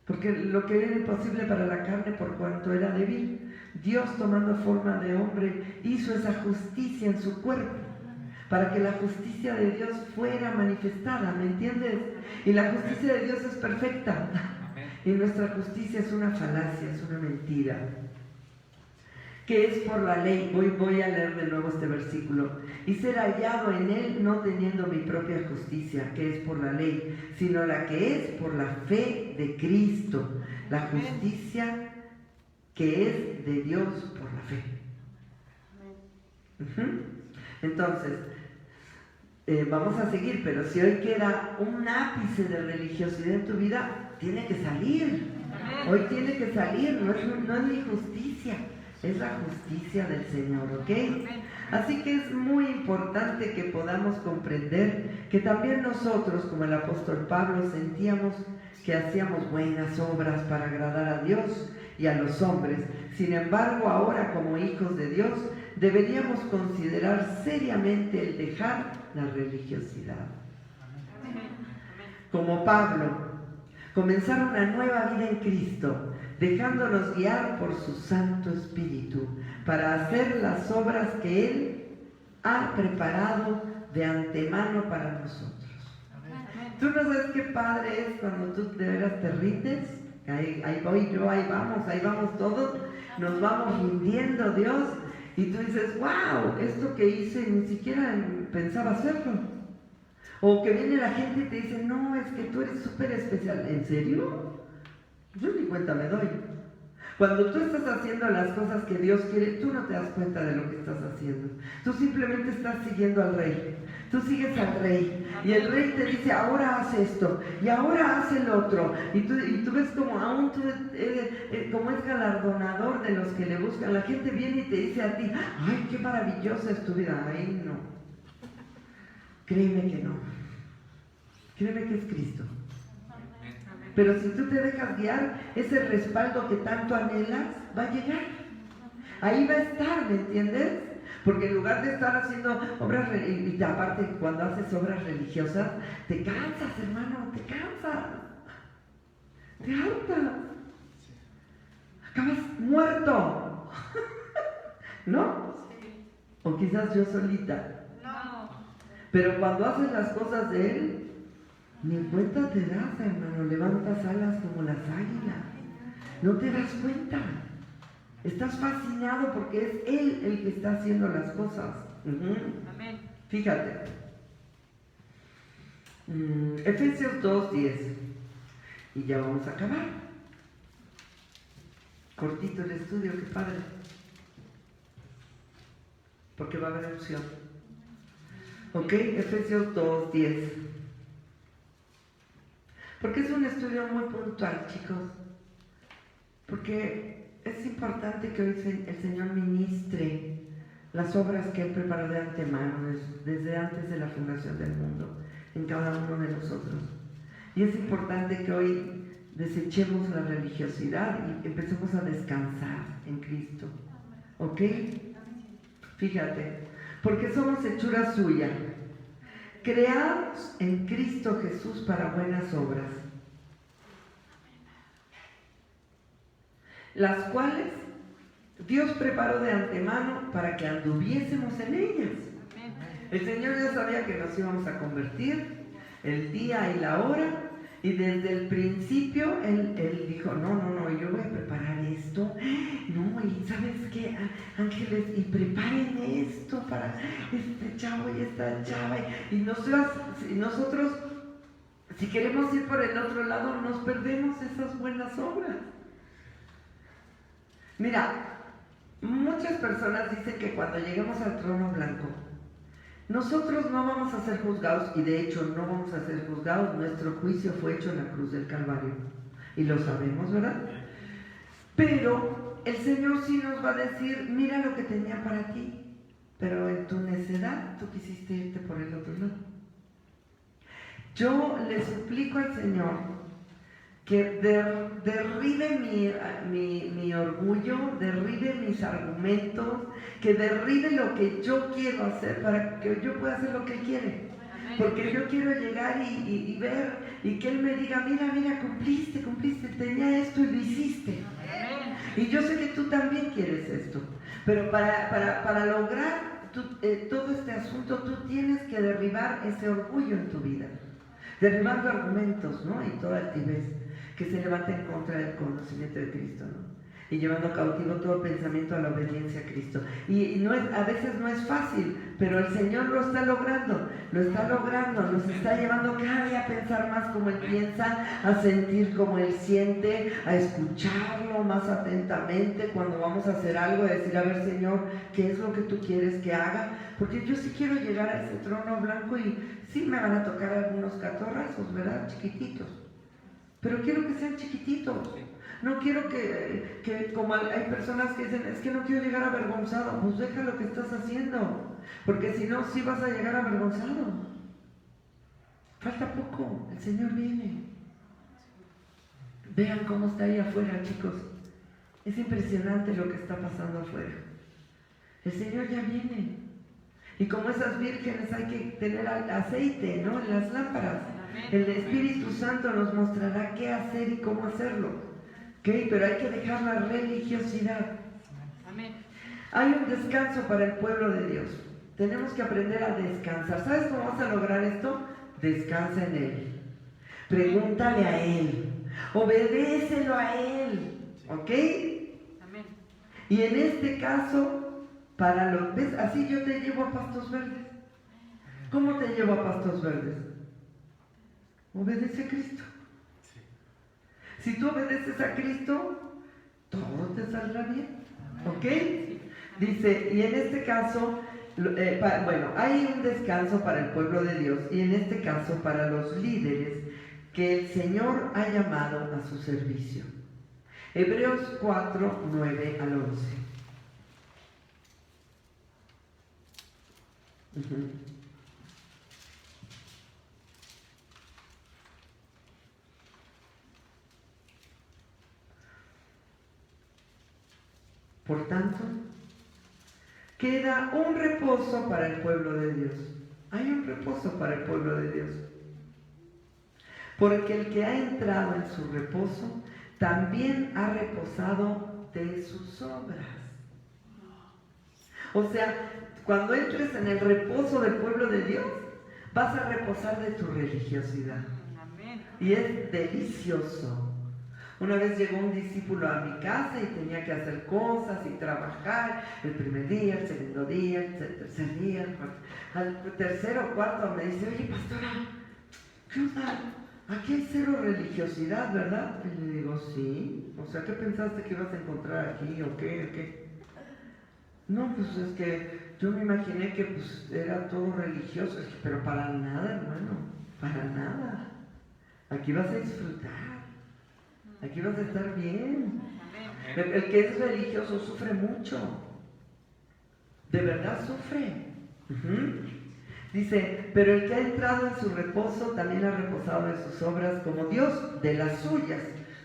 Porque lo que era imposible para la carne por cuanto era débil, Dios tomando forma de hombre hizo esa justicia en su cuerpo para que la justicia de Dios fuera manifestada, ¿me entiendes? Y la justicia de Dios es perfecta. Y nuestra justicia es una falacia, es una mentira. Que es por la ley. Voy a leer de nuevo este versículo. Y ser hallado en Él no teniendo mi propia justicia, que es por la ley, sino la que es por la fe de Cristo. La justicia que es de Dios por la fe. Entonces, vamos a seguir, pero si hoy queda un ápice de religiosidad en tu vida, tiene que salir. Hoy tiene que salir, no es mi justicia, es la justicia del Señor, ¿ok? Así que es muy importante que podamos comprender que también nosotros, como el apóstol Pablo, sentíamos que hacíamos buenas obras para agradar a Dios y a los hombres. Sin embargo, ahora como hijos de Dios, deberíamos considerar seriamente el dejar la religiosidad. Como Pablo, comenzar una nueva vida en Cristo, dejándonos guiar por su Santo Espíritu para hacer las obras que Él ha preparado de antemano para nosotros. Tú no sabes qué padre es cuando tú de veras te rindes. Ahí voy yo, ahí vamos todos, nos vamos rindiendo, Dios, y tú dices, wow, esto que hice ni siquiera pensaba hacerlo. O que viene la gente y te dice, no, es que tú eres súper especial. ¿En serio? Yo ni cuenta me doy. Cuando tú estás haciendo las cosas que Dios quiere, tú no te das cuenta de lo que estás haciendo. Tú simplemente estás siguiendo al Rey. Tú sigues al Rey. Y el Rey te dice, ahora haz esto. Y ahora haz el otro. Y tú ves como aún tú, como es galardonador de los que le buscan. La gente viene y te dice a ti, ay, qué maravillosa es tu vida. Ay, no. Créeme que no. Créeme que es Cristo. Pero si tú te dejas guiar, ese respaldo que tanto anhelas va a llegar. Ahí va a estar, ¿me entiendes? Porque en lugar de estar haciendo obras, y aparte cuando haces obras religiosas, te cansas, hermano, te cansas. Te hartas. Acabas muerto. ¿No? O quizás yo solita. No. Pero cuando haces las cosas de Él, ni cuenta te das, hermano. Levantas alas como las águilas. No te das cuenta. Estás fascinado porque es Él el que está haciendo las cosas. Amén. Fíjate. Efesios 2:10. Y ya vamos a acabar. Cortito el estudio, qué padre. Porque va a haber opción. Ok, Efesios 2:10. Porque es un estudio muy puntual, chicos. Porque es importante que hoy el Señor ministre las obras que Él preparó de antemano, desde antes de la fundación del mundo, en cada uno de nosotros. Y es importante que hoy desechemos la religiosidad y empecemos a descansar en Cristo. ¿Ok? Fíjate, porque somos hechura suya, creados en Cristo Jesús para buenas obras, las cuales Dios preparó de antemano para que anduviésemos en ellas. El Señor ya sabía que nos íbamos a convertir, el día y la hora, y desde el principio Él dijo, no, yo voy a preparar esto, no, y ¿sabes qué, ángeles? Y preparen esto para este chavo y esta chava, y nosotros, si queremos ir por el otro lado, nos perdemos esas buenas obras. Mira, muchas personas dicen que cuando lleguemos al trono blanco, nosotros no vamos a ser juzgados, y de hecho no vamos a ser juzgados. Nuestro juicio fue hecho en la cruz del Calvario, y lo sabemos, ¿verdad? Pero el Señor sí nos va a decir, mira lo que tenía para ti, pero en tu necedad tú quisiste irte por el otro lado. Yo le suplico al Señor que derribe mi orgullo, derribe mis argumentos, que derribe lo que yo quiero hacer para que yo pueda hacer lo que Él quiere. Porque yo quiero llegar y ver, y que Él me diga, mira, cumpliste, tenía esto y lo hiciste. Y yo sé que tú también quieres esto, pero para lograr todo este asunto, tú tienes que derribar ese orgullo en tu vida, derribando argumentos, ¿no? Y toda altivez que se levanta en contra del conocimiento de Cristo, ¿no? Y llevando cautivo todo pensamiento a la obediencia a Cristo. Y a veces no es fácil, pero el Señor lo está logrando, nos está llevando cada día a pensar más como Él piensa, a sentir como Él siente, a escucharlo más atentamente cuando vamos a hacer algo, a decir, a ver, Señor, ¿qué es lo que tú quieres que haga? Porque yo sí quiero llegar a ese trono blanco y sí me van a tocar algunos catorrazos, ¿verdad? Chiquititos. Pero quiero que sean chiquititos. No quiero que como hay personas que dicen, es que no quiero llegar avergonzado. Pues deja lo que estás haciendo, porque si no, sí vas a llegar avergonzado. Falta poco, el Señor viene. Vean cómo está ahí afuera, chicos. Es impresionante lo que está pasando afuera. El Señor ya viene. Y como esas vírgenes hay que tener aceite, ¿no? En las lámparas. El Espíritu Santo nos mostrará qué hacer y cómo hacerlo. ¿Okay? Pero hay que dejar la religiosidad. Amén. Hay un descanso para el pueblo de Dios. Tenemos que aprender a descansar. ¿Sabes cómo vas a lograr esto? Descansa en Él. Pregúntale a Él. Obedécelo a Él. ¿Ok? Amén. Y en este caso, ¿ves? Así yo te llevo a pastos verdes. ¿Cómo te llevo a pastos verdes? Obedece a Cristo. Si tú obedeces a Cristo, todo te saldrá bien. ¿Ok? Dice, y en este caso, hay un descanso para el pueblo de Dios, y en este caso para los líderes que el Señor ha llamado a su servicio. Hebreos 4, 9 al 11. Por tanto, queda un reposo para el pueblo de Dios. Hay un reposo para el pueblo de Dios. Porque el que ha entrado en su reposo también ha reposado de sus obras. O sea, cuando entres en el reposo del pueblo de Dios, vas a reposar de tu religiosidad. Y es delicioso. Una vez llegó un discípulo a mi casa y tenía que hacer cosas y trabajar el primer día, el segundo día, el tercer día, el cuarto. Al tercero o cuarto me dice, oye, pastora, ¿qué onda? Aquí hay cero religiosidad, ¿verdad? Y le digo, sí. O sea, ¿qué pensaste que ibas a encontrar aquí o qué? No, pues es que yo me imaginé que pues era todo religioso, pero para nada, hermano, para nada. Aquí vas a disfrutar. Aquí vas a estar bien. El que es religioso sufre mucho. De verdad sufre. Dice, pero el que ha entrado en su reposo también ha reposado de sus obras como Dios de las suyas.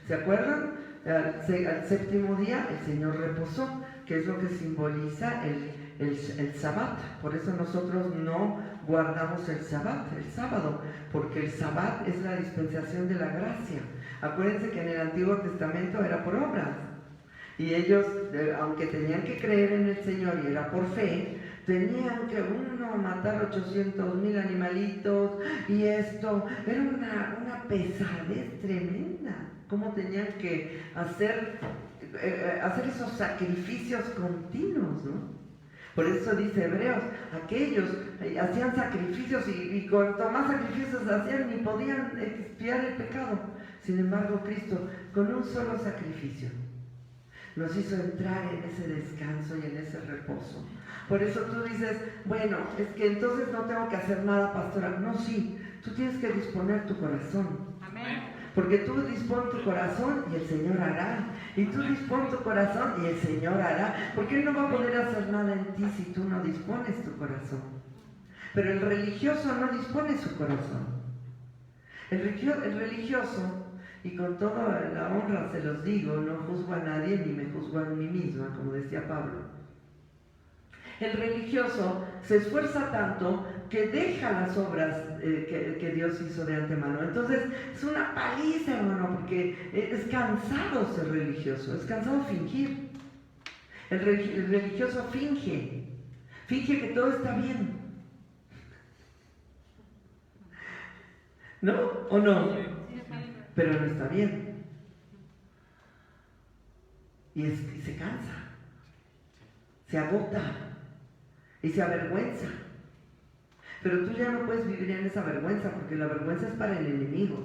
¿Se acuerdan? Al séptimo día el Señor reposó, que es lo que simboliza el Sabbat. Por eso nosotros no guardamos el Sabbat, el sábado, porque el Sabbat es la dispensación de la gracia. Acuérdense que en el Antiguo Testamento era por obras. Y ellos, aunque tenían que creer en el Señor y era por fe, tenían que matar 800,000 animalitos y esto. Era una pesadez tremenda. Cómo tenían que hacer esos sacrificios continuos, ¿no? Por eso dice Hebreos, aquellos hacían sacrificios y cuanto más sacrificios hacían ni podían expiar el pecado. Sin embargo, Cristo, con un solo sacrificio, nos hizo entrar en ese descanso y en ese reposo. Por eso tú dices, bueno, es que entonces no tengo que hacer nada, pastora. No, sí, tú tienes que disponer tu corazón. Amén. Porque tú dispón tu corazón y el Señor hará. Y tú dispón tu corazón y el Señor hará. Porque Él no va a poder hacer nada en ti si tú no dispones tu corazón. Pero el religioso no dispone su corazón. El religioso, y con toda la honra se los digo, no juzgo a nadie ni me juzgo a mí misma, como decía Pablo. El religioso se esfuerza tanto que deja las obras que Dios hizo de antemano. Entonces es una paliza, hermano, porque es cansado ser religioso, es cansado fingir. El religioso finge que todo está bien. ¿No? ¿O no? Pero no está bien. Y se cansa, se agota y se avergüenza. Pero tú ya no puedes vivir en esa vergüenza, porque la vergüenza es para el enemigo.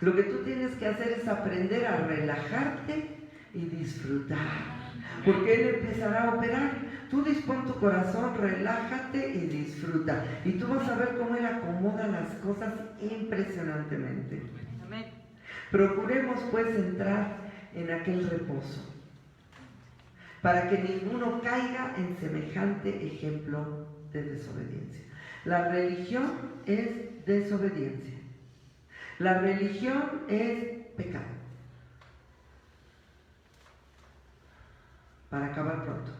Lo que tú tienes que hacer es aprender a relajarte y disfrutar, porque Él empezará a operar. Tú dispón tu corazón, relájate y disfruta, y tú vas a ver cómo Él acomoda las cosas impresionantemente. Amén. Procuremos pues entrar en aquel reposo, para que ninguno caiga en semejante ejemplo de desobediencia. La religión es desobediencia. La religión es pecado. Para acabar pronto,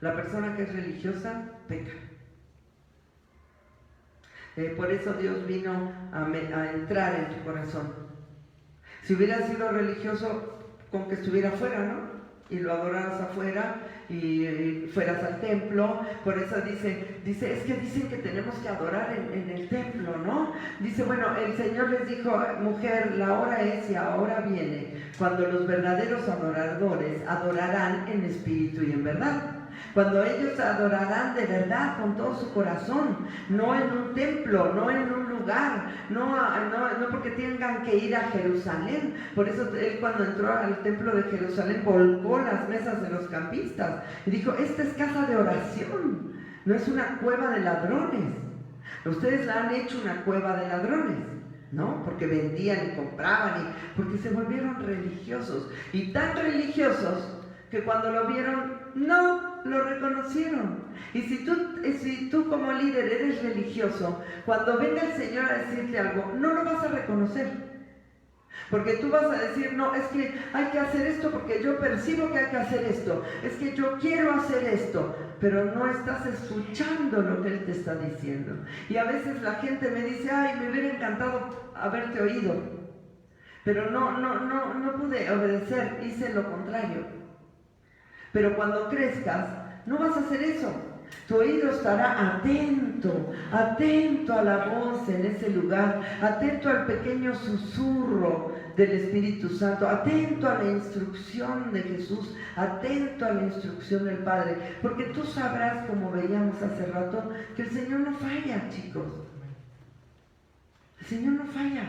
la persona que es religiosa peca. Por eso Dios vino a entrar en tu corazón. Si hubieras sido religioso, con que estuviera afuera, ¿no? Y lo adoraras afuera y fueras al templo. Por eso dice, es que dicen que tenemos que adorar en el templo, ¿no? Dice, bueno, el Señor les dijo, mujer, la hora es y ahora viene, cuando los verdaderos adoradores adorarán en espíritu y en verdad. Cuando ellos adorarán de verdad con todo su corazón, no en un templo, no en un lugar, no porque tengan que ir a Jerusalén. Por eso él, cuando entró al templo de Jerusalén, volcó las mesas de los campistas y dijo: esta es casa de oración, no es una cueva de ladrones. Ustedes la han hecho una cueva de ladrones, ¿no? Porque vendían y compraban, porque se volvieron religiosos, y tan religiosos que cuando lo vieron no lo reconocieron. Y si tú como líder eres religioso, cuando venga el Señor a decirte algo, no lo vas a reconocer. Porque tú vas a decir: no, es que hay que hacer esto porque yo percibo que hay que hacer esto, es que yo quiero hacer esto, pero no estás escuchando lo que Él te está diciendo. Y a veces la gente me dice: ay, me hubiera encantado haberte oído, pero no pude obedecer, hice lo contrario. Pero cuando crezcas, no vas a hacer eso. Tu oído estará atento a la voz en ese lugar, atento al pequeño susurro del Espíritu Santo, atento a la instrucción de Jesús, atento a la instrucción del Padre, porque tú sabrás, como veíamos hace rato, que el Señor no falla, chicos. El Señor no falla.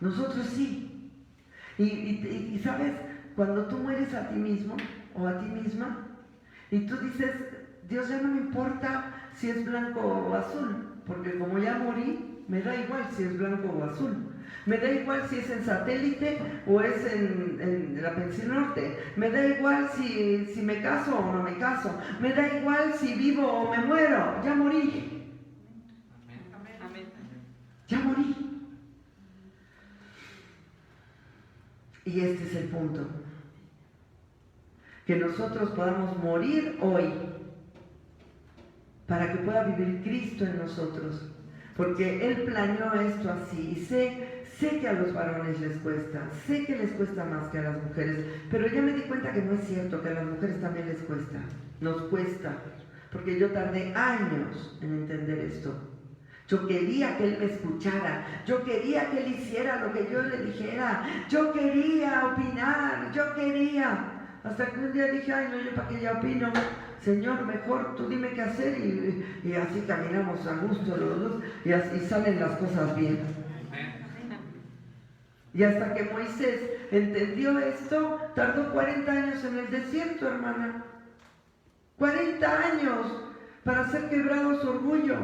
Nosotros sí. Y sabes, cuando tú mueres a ti mismo o a ti misma, y tú dices: Dios, ya no me importa si es blanco o azul, porque como ya morí, me da igual si es blanco o azul. Me da igual si es en Satélite o es en la Pensil Norte. Me da igual si me caso o no me caso. Me da igual si vivo o me muero. Ya morí. Ya morí. Y este es el punto. Que nosotros podamos morir hoy para que pueda vivir Cristo en nosotros, porque Él planeó esto así. Y sé que a los varones les cuesta, sé que les cuesta más que a las mujeres, pero ya me di cuenta que no es cierto, que a las mujeres también les cuesta, nos cuesta, porque yo tardé años en entender esto. Yo quería que Él me escuchara, yo quería que Él hiciera lo que yo le dijera, yo quería opinar, hasta que un día dije: ay, no, yo para qué ya opino, Señor, mejor tú dime qué hacer, y así caminamos a gusto los dos, y así salen las cosas bien. Y hasta que Moisés entendió esto, tardó 40 años en el desierto, hermana. 40 años para ser quebrado su orgullo.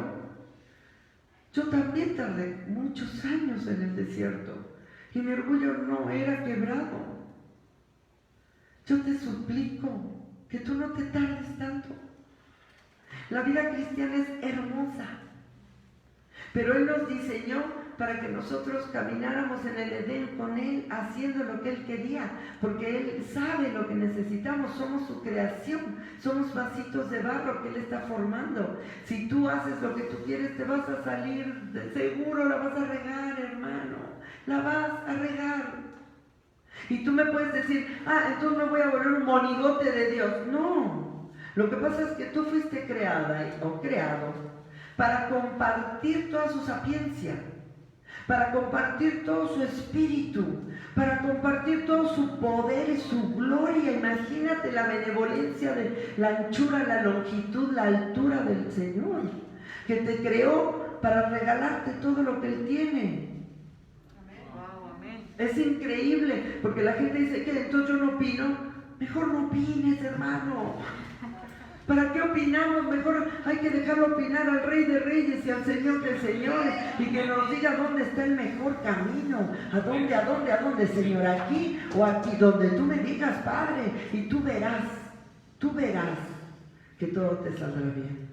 Yo también tardé muchos años en el desierto, y mi orgullo no era quebrado. Yo te suplico que tú no te tardes tanto. La vida cristiana es hermosa, pero Él nos diseñó para que nosotros camináramos en el Edén con Él, haciendo lo que Él quería, porque Él sabe lo que necesitamos. Somos su creación, somos vasitos de barro que Él está formando. Si tú haces lo que tú quieres, te vas a salir, seguro la vas a regar, hermano, la vas a regar. Y tú me puedes decir: ah, entonces me voy a volver un monigote de Dios. No, lo que pasa es que tú fuiste creada o creado para compartir toda su sapiencia, para compartir todo su espíritu, para compartir todo su poder y su gloria. Imagínate la benevolencia de la anchura, la longitud, la altura del Señor, que te creó para regalarte todo lo que Él tiene. Es increíble, porque la gente dice: que entonces yo no opino. Mejor no opines, hermano. ¿Para qué opinamos? Mejor hay que dejarlo opinar al Rey de Reyes y al Señor de Señores, y que nos diga dónde está el mejor camino. ¿A dónde, Señor? ¿Aquí o aquí? Donde tú me digas, Padre, y tú verás que todo te saldrá bien.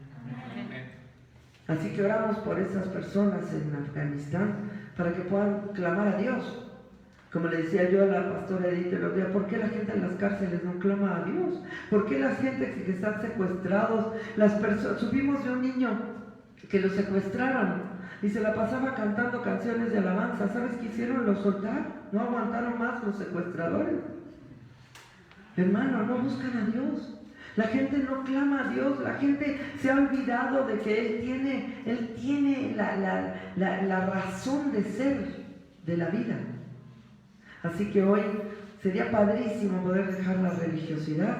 Así que oramos por esas personas en Afganistán para que puedan clamar a Dios. Como le decía yo a la pastora Edith el otro día: ¿por qué la gente en las cárceles no clama a Dios? ¿Por qué la gente que están secuestrados? Subimos de un niño que lo secuestraron y se la pasaba cantando canciones de alabanza. ¿Sabes qué hicieron? Lo soltaron. No aguantaron más los secuestradores. Hermano, no buscan a Dios. La gente no clama a Dios. La gente se ha olvidado de que Él tiene la razón de ser de la vida. Así que hoy Sería padrísimo poder dejar la religiosidad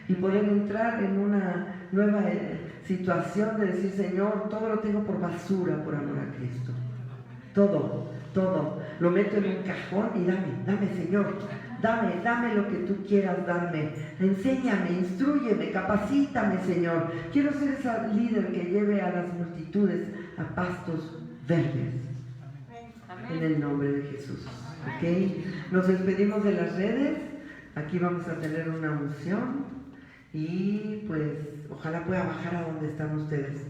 y poder entrar en una nueva situación de decir, Señor, todo lo tengo por basura por amor a Cristo. Todo, todo. Lo meto en un cajón y dame, Señor. Dame lo que tú quieras darme. Enséñame, instrúyeme, capacítame, Señor. Quiero ser esa líder que lleve a las multitudes a pastos verdes. En el nombre de Jesús. ¿Ok? Nos despedimos de las redes. Aquí vamos a tener una unción. Y pues ojalá pueda bajar a donde están ustedes.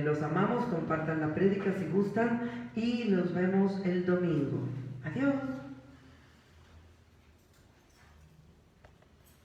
Los amamos, compartan la prédica si gustan y los vemos el domingo. Adiós.